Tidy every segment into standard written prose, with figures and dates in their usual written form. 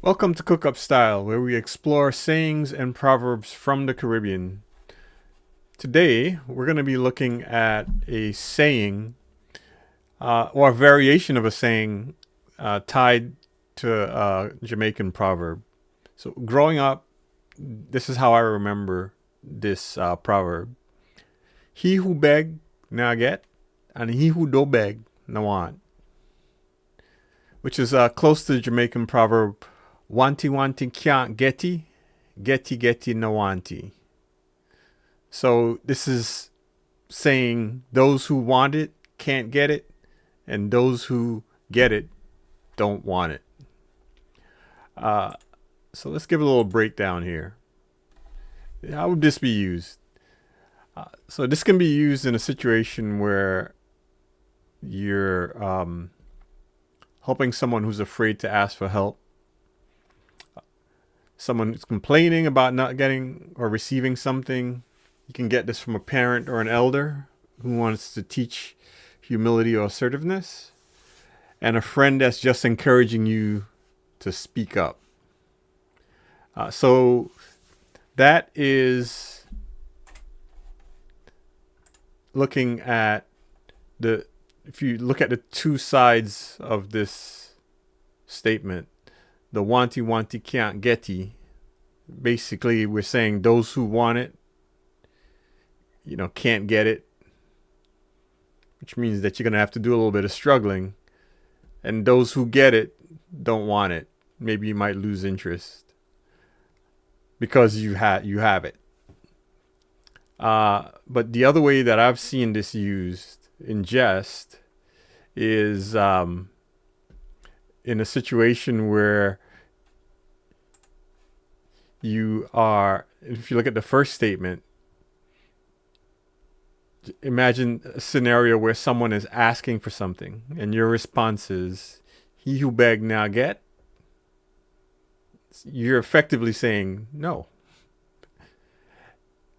Welcome to Cook Up Style, where we explore sayings and proverbs from the Caribbean. Today, we're going to be looking at a saying or a variation of a saying tied to a Jamaican proverb. So, growing up, this is how I remember this proverb: "He who beg, now get, and he who do beg, no want," which is close to the Jamaican proverb, "Wanty wanty can't getty, getty getty no wanty." So this is saying those who want it can't get it, and those who get it don't want it. Uh, so let's give a little breakdown here. How would this be used? So this can be used in a situation where you're helping someone who's afraid to ask for help. Someone who's complaining about not getting or receiving something. You can get this from a parent or an elder who wants to teach humility or assertiveness, and a friend that's just encouraging you to speak up. So that is looking at if you look at the two sides of this statement, the wanty wanty can't getty, basically we're saying those who want it, can't get it, which means that you're going to have to do a little bit of struggling. And those who get it don't want it. Maybe you might lose interest because you have it. But the other way that I've seen this used in jest is in a situation where if you look at the first statement, imagine a scenario where someone is asking for something and your response is, "He who beg now get." You're effectively saying no.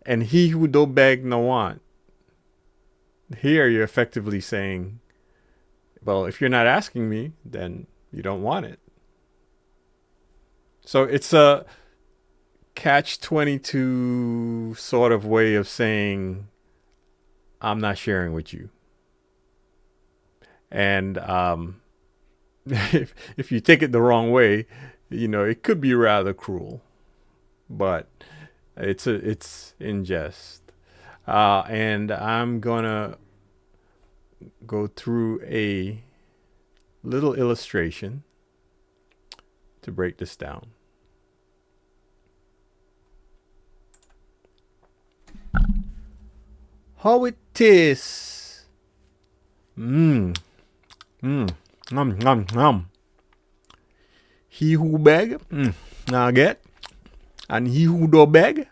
And "he who do beg no want." Here you're effectively saying, well, if you're not asking me, then you don't want it. So it's a catch-22 sort of way of saying, I'm not sharing with you. And if you take it the wrong way, it could be rather cruel. But it's in jest. And I'm gonna go through a little illustration to break this down. How it tastes? Nom nom. He who beg, now get, and he who do beg,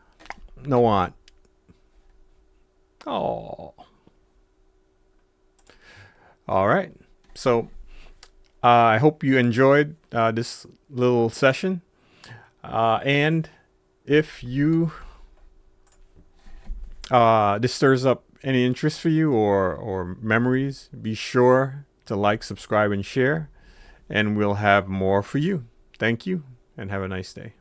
no want. Oh. All right. So I hope you enjoyed this little session. And if this stirs up any interest for you or memories, be sure to like, subscribe, and share, and we'll have more for you. Thank you, and have a nice day.